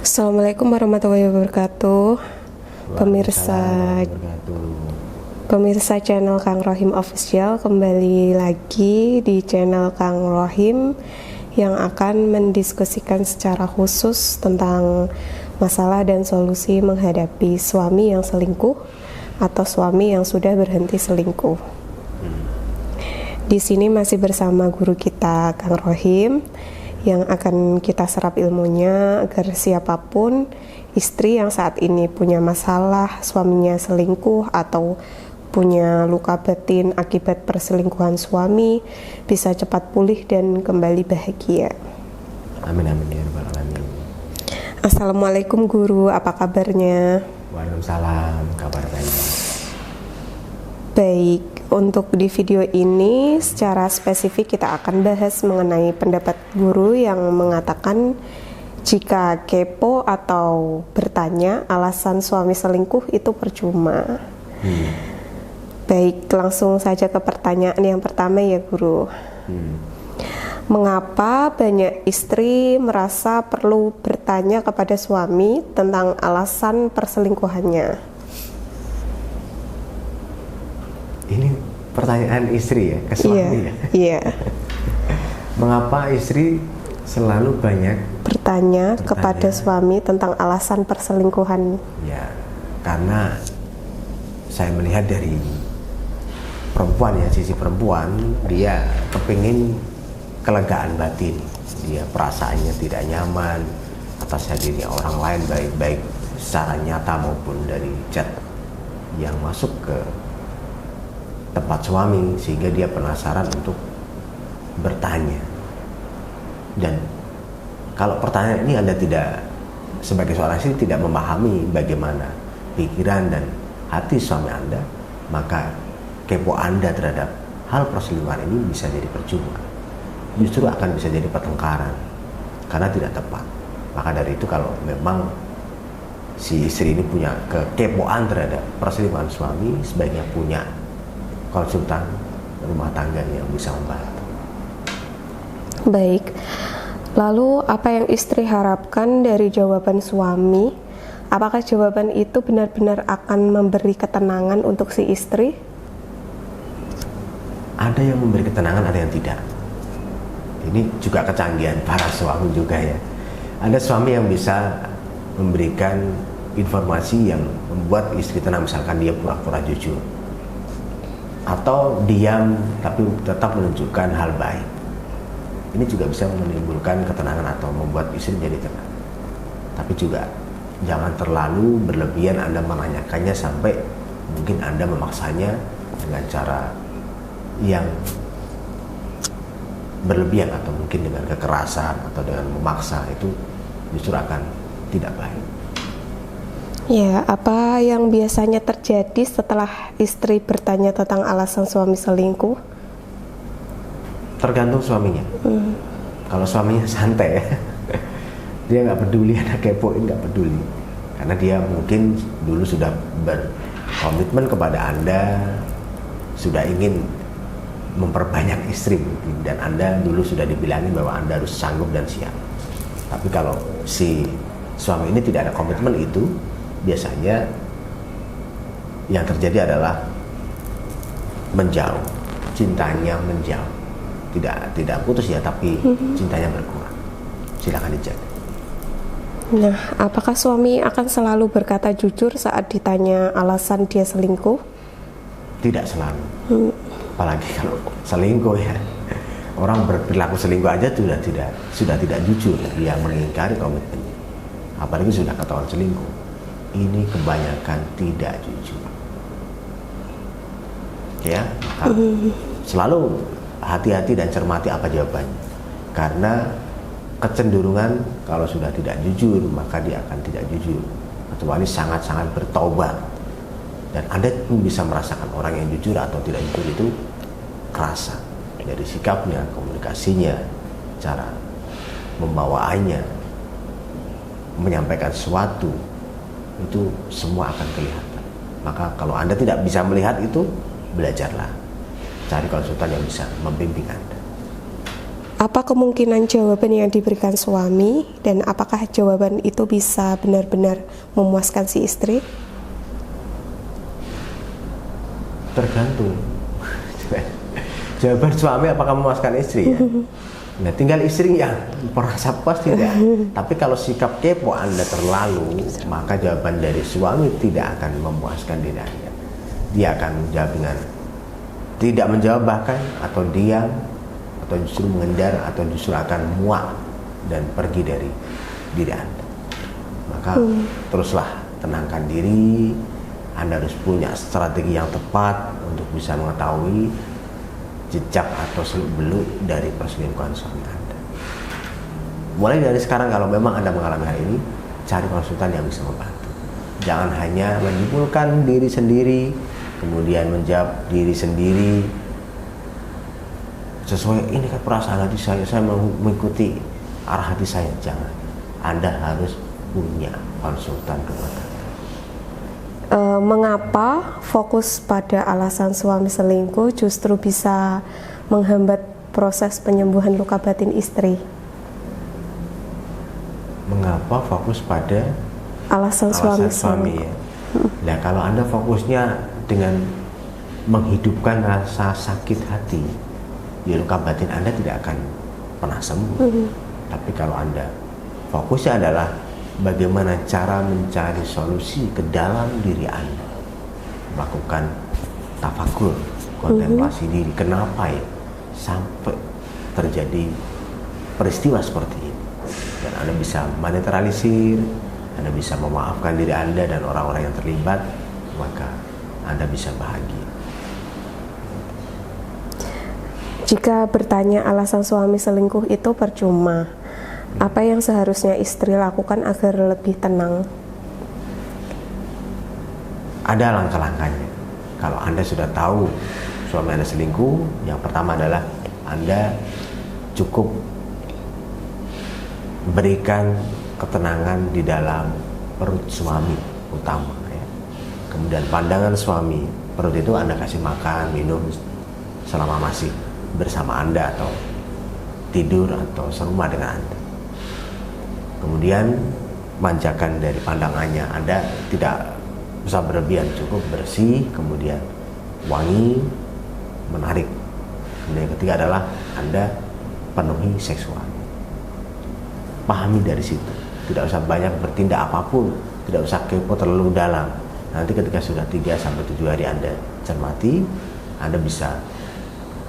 Assalamualaikum warahmatullahi wabarakatuh. Pemirsa Pemirsa channel Kang Rohim Official, kembali lagi di channel Kang Rohim yang akan mendiskusikan secara khusus tentang masalah dan solusi menghadapi suami yang selingkuh atau suami yang sudah berhenti selingkuh. Di sini masih bersama guru kita Kang Rohim yang akan kita serap ilmunya agar siapapun istri yang saat ini punya masalah suaminya selingkuh atau punya luka batin akibat perselingkuhan suami bisa cepat pulih dan kembali bahagia. Amin amin ya rabbal alamin. Assalamualaikum guru, apa kabarnya? Waalaikumsalam, kabar baik. Baik, untuk di video ini secara spesifik kita akan bahas mengenai pendapat guru yang mengatakan jika kepo atau bertanya alasan suami selingkuh itu percuma. Baik, langsung saja ke pertanyaan yang pertama ya guru. Mengapa banyak istri merasa perlu bertanya kepada suami tentang alasan perselingkuhannya? Ini pertanyaan istri ya, ke suami ya? Iya. Mengapa istri selalu banyak Bertanya kepada suami tentang alasan perselingkuhan? Ya, karena saya melihat dari perempuan ya, sisi perempuan, dia kepingin kelegaan batin. Dia perasaannya tidak nyaman atas hadirnya orang lain, baik secara nyata maupun dari chat yang masuk ke tempat suami, sehingga dia penasaran untuk bertanya. Dan kalau pertanyaan ini Anda tidak, sebagai seorang istri, tidak memahami bagaimana pikiran dan hati suami Anda, maka kepo Anda terhadap hal perselingkuhan ini bisa jadi percuma. Justru akan bisa jadi pertengkaran karena tidak tepat. Maka dari itu, kalau memang si istri ini punya kekepoan terhadap perselingkuhan suami, sebaiknya punya konsultan rumah tangga yang bisa membantu. Baik, lalu apa yang istri harapkan dari jawaban suami? Apakah jawaban itu benar-benar akan memberi ketenangan untuk si istri? Ada yang memberi ketenangan, ada yang tidak. Ini juga kecanggihan para suami juga ya. Ada suami yang bisa memberikan informasi yang membuat istri tenang, misalkan dia pura-pura jujur, atau diam tapi tetap menunjukkan hal baik. Ini juga bisa menimbulkan ketenangan atau membuat istri jadi tenang. Tapi juga jangan terlalu berlebihan Anda menanyakannya sampai mungkin Anda memaksanya dengan cara yang berlebihan atau mungkin dengan kekerasan atau dengan memaksa. Itu justru akan tidak baik. Ya, apa yang biasanya terjadi setelah istri bertanya tentang alasan suami selingkuh? Tergantung suaminya. Kalau suaminya santai ya, dia nggak peduli, ada kepoin nggak peduli, karena dia mungkin dulu sudah berkomitmen kepada Anda, sudah ingin memperbanyak istri mungkin, dan Anda dulu sudah dibilangin bahwa Anda harus sanggup dan siap. Tapi kalau si suami ini tidak ada komitmen itu, biasanya yang terjadi adalah menjauh, cintanya menjauh, tidak putus ya, tapi cintanya berkurang. Silakan dijaga. Nah, apakah suami akan selalu berkata jujur saat ditanya alasan dia selingkuh? Tidak selalu. Apalagi kalau selingkuh ya, orang berperilaku selingkuh aja sudah tidak jujur, dia mengingkari komitmennya. Apalagi sudah ketahuan selingkuh. Ini kebanyakan tidak jujur. Ya, selalu hati-hati dan cermati apa jawabannya. Karena kecenderungan kalau sudah tidak jujur, maka dia akan tidak jujur, kecuali sangat-sangat bertobat. Dan Anda pun bisa merasakan orang yang jujur atau tidak jujur itu kerasa dari sikapnya, komunikasinya, cara membawaannya, menyampaikan sesuatu, itu semua akan kelihatan. Maka kalau Anda tidak bisa melihat itu, belajarlah, cari konsultan yang bisa membimbing Anda. Apa kemungkinan jawaban yang diberikan suami dan apakah jawaban itu bisa benar-benar memuaskan si istri? Tergantung. Jawaban suami apakah memuaskan istri ya? Nah, tinggal istri yang merasa puas tidak. Tapi kalau sikap kepo Anda terlalu, maka jawaban dari suami tidak akan memuaskan diri Anda. Dia akan menjawab dengan tidak menjawab bahkan, atau diam, atau justru mengendar, atau justru akan muak dan pergi dari diri Anda. Maka teruslah tenangkan diri. Anda harus punya strategi yang tepat untuk bisa mengetahui jejak atau seluk-beluk dari perselingkuhan suami Anda. Mulai dari sekarang, kalau memang Anda mengalami hal ini, cari konsultan yang bisa membantu. Jangan hanya menyimpulkan diri sendiri, kemudian menjawab diri sendiri sesuai ini kan perasaan hati saya mengikuti arah hati saya. Jangan. Anda harus punya konsultan rumah tangga. Mengapa fokus pada alasan suami selingkuh justru bisa menghambat proses penyembuhan luka batin istri? Mengapa fokus pada Alasan suami ya? Nah, kalau Anda fokusnya dengan menghidupkan rasa sakit hati, ya luka batin Anda tidak akan pernah sembuh. Tapi kalau Anda fokusnya adalah bagaimana cara mencari solusi ke dalam diri Anda, melakukan tafakur, kontemplasi diri, kenapa ya sampai terjadi peristiwa seperti ini, dan Anda bisa menetralisir, Anda bisa memaafkan diri Anda dan orang-orang yang terlibat, maka Anda bisa bahagia. Jika bertanya alasan suami selingkuh itu percuma, apa yang seharusnya istri lakukan agar lebih tenang? Ada langkah-langkahnya. Kalau Anda sudah tahu suami Anda selingkuh, yang pertama adalah Anda cukup berikan ketenangan di dalam perut suami utama ya. Kemudian pandangan suami, perut itu Anda kasih makan, minum selama masih bersama Anda atau tidur atau serumah dengan Anda. Kemudian manjakan dari pandangannya. Anda tidak usah berlebihan, cukup bersih, kemudian wangi, menarik. Kemudian yang ketiga adalah Anda penuhi seksual. Pahami dari situ. Tidak usah banyak bertindak apapun, tidak usah kepo terlalu dalam. Nanti ketika sudah 3-7 hari Anda cermati, Anda bisa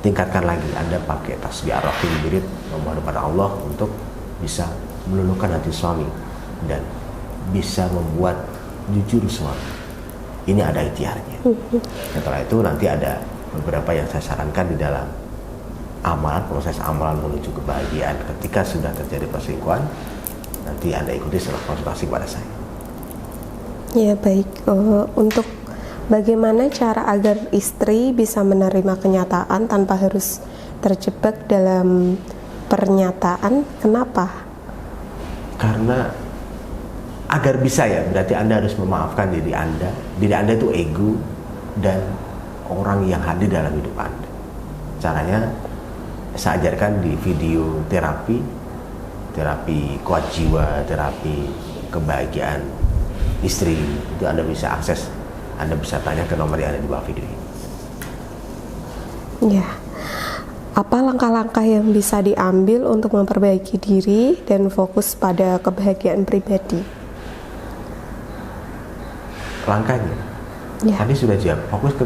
tingkatkan lagi. Anda pakai tasbih ar-rahim, wirid, memohon kepada Allah untuk bisa meluluhkan hati suami dan bisa membuat jujur suami. Ini ada ikhtiarnya. Setelah itu nanti ada beberapa yang saya sarankan di dalam amalan, proses amalan menuju kebahagiaan ketika sudah terjadi perselingkuhan. Nanti Anda ikuti setelah konsultasi pada saya. Ya baik, untuk bagaimana cara agar istri bisa menerima kenyataan tanpa harus terjebak dalam pernyataan, kenapa? Karena agar bisa ya, berarti Anda harus memaafkan diri Anda. Diri Anda itu ego dan orang yang hadir dalam hidup Anda. Caranya saya ajarkan di video terapi kuat jiwa, terapi kebahagiaan istri. Itu Anda bisa akses, Anda bisa tanya ke nomor yang ada di bawah video ini. Ya, apa langkah-langkah yang bisa diambil untuk memperbaiki diri dan fokus pada kebahagiaan pribadi? Langkahnya, ya. Tadi sudah jawab, fokus ke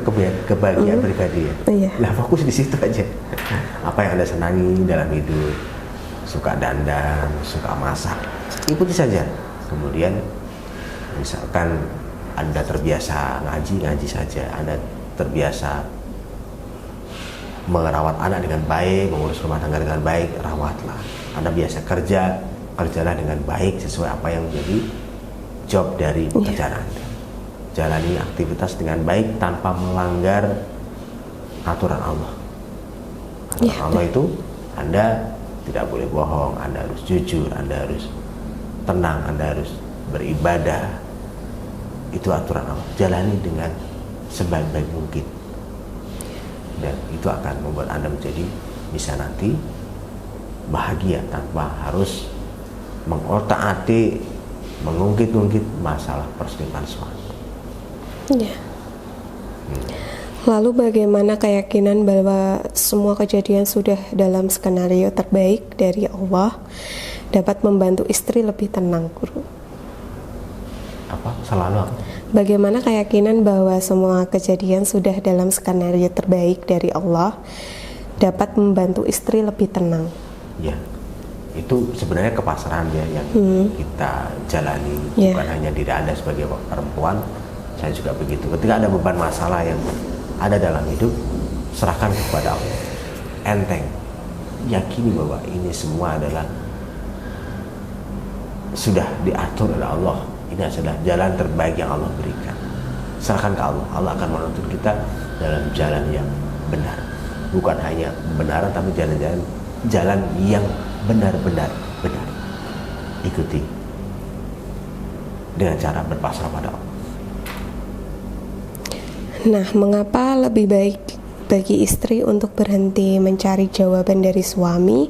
kebahagiaan pribadi ya. Iya. Nah, fokus di situ aja. Apa yang Anda senangi dalam hidup, suka dandan, suka masak, ikuti saja. Kemudian misalkan Anda terbiasa ngaji saja. Anda terbiasa merawat anak dengan baik, mengurus rumah tangga dengan baik, rawatlah. Anda biasa kerjalah dengan baik sesuai apa yang menjadi job dari pekerjaan Anda. Jalani aktivitas dengan baik tanpa melanggar aturan Allah. Aturan Allah itu Anda tidak boleh bohong, Anda harus jujur, Anda harus tenang, Anda harus beribadah. Itu aturan Allah. Jalani dengan sebaik-baik mungkin. Dan itu akan membuat Anda menjadi bisa nanti bahagia tanpa harus mengotak-atik, mengungkit-ungkit masalah perselingkuhan suami. Ya. Lalu bagaimana keyakinan bahwa semua kejadian sudah dalam skenario terbaik dari Allah dapat membantu istri lebih tenang, Guru? Apa? Selalu apa? Bagaimana keyakinan bahwa semua kejadian sudah dalam skenario terbaik dari Allah dapat membantu istri lebih tenang? Ya, itu sebenarnya kepasrahan ya yang kita jalani, bukan hanya diri Anda sebagai perempuan, saya juga begitu. Ketika ada beban masalah yang ada dalam hidup, serahkan kepada Allah. Enteng, yakini bahwa ini semua adalah sudah diatur oleh Allah. Ini adalah jalan terbaik yang Allah berikan. Serahkan ke Allah. Allah akan menuntun kita dalam jalan yang benar. Bukan hanya kebenaran, tapi jalan yang benar-benar benar. Ikuti dengan cara berpasrah pada Allah. Nah, mengapa lebih baik bagi istri untuk berhenti mencari jawaban dari suami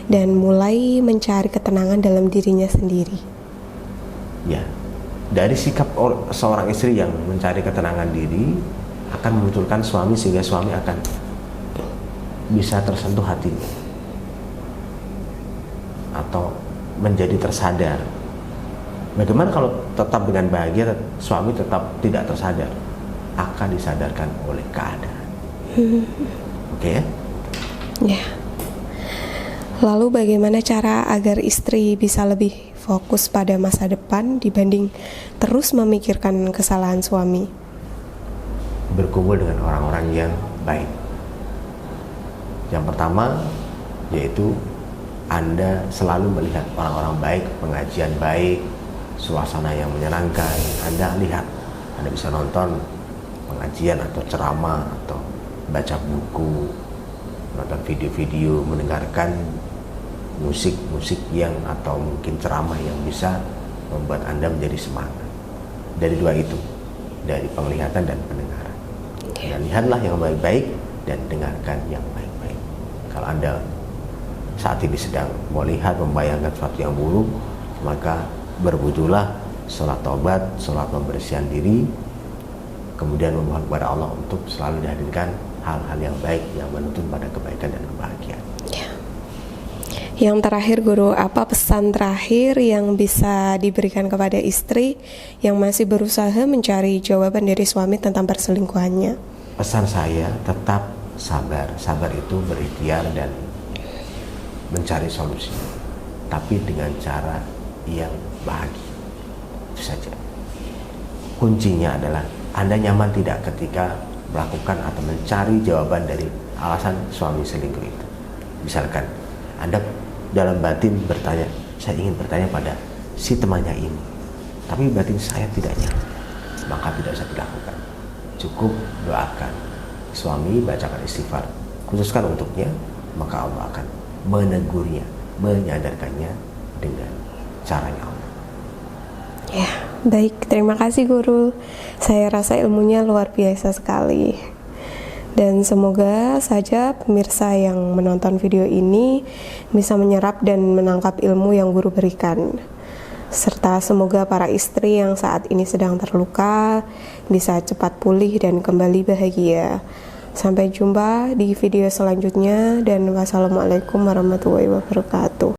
dan mulai mencari ketenangan dalam dirinya sendiri? Ya, dari sikap seorang istri yang mencari ketenangan diri akan memunculkan suami, sehingga suami akan bisa tersentuh hatinya atau menjadi tersadar. Bagaimana kalau tetap dengan bahagia, suami tetap tidak tersadar? Akan disadarkan oleh keadaan. Oke ya? Ya. Lalu bagaimana cara agar istri bisa lebih fokus pada masa depan dibanding terus memikirkan kesalahan suami? Berkumpul dengan orang-orang yang baik. Yang pertama yaitu Anda selalu melihat orang-orang baik, pengajian baik, suasana yang menyenangkan. Anda lihat, Anda bisa nonton pengajian atau ceramah atau baca buku, nonton video-video, mendengarkan musik-musik yang atau mungkin ceramah yang bisa membuat Anda menjadi semangat. Dari dua itu, dari penglihatan dan pendengaran. Dan lihatlah yang baik-baik dan dengarkan yang baik-baik. Kalau Anda saat ini sedang melihat, membayangkan sesuatu yang buruk, maka berwudulah, sholat taubat, sholat pembersihan diri, kemudian memohon kepada Allah untuk selalu dihadirkan hal-hal yang baik yang menuntun pada kebaikan dan kebahagiaan. Ya. Yang terakhir, Guru, apa pesan terakhir yang bisa diberikan kepada istri yang masih berusaha mencari jawaban dari suami tentang perselingkuhannya? Pesan saya, tetap sabar. Sabar itu berikhtiar dan mencari solusi, tapi dengan cara yang bahagia. Itu saja. Kuncinya adalah Anda nyaman tidak ketika melakukan atau mencari jawaban dari alasan suami selingkuh itu. Misalkan Anda dalam batin bertanya, saya ingin bertanya pada si temannya ini, tapi batin saya tidak nyaman, maka tidak usah dilakukan. Cukup doakan suami, bacakan istighfar, khususkan untuknya, maka Allah akan menegurnya, menyadarkannya dengan caranya Allah. Ya, baik, terima kasih Guru. Saya rasa ilmunya luar biasa sekali. Dan semoga saja pemirsa yang menonton video ini bisa menyerap dan menangkap ilmu yang Guru berikan. Serta semoga para istri yang saat ini sedang terluka bisa cepat pulih dan kembali bahagia. Sampai jumpa di video selanjutnya dan wassalamualaikum warahmatullahi wabarakatuh.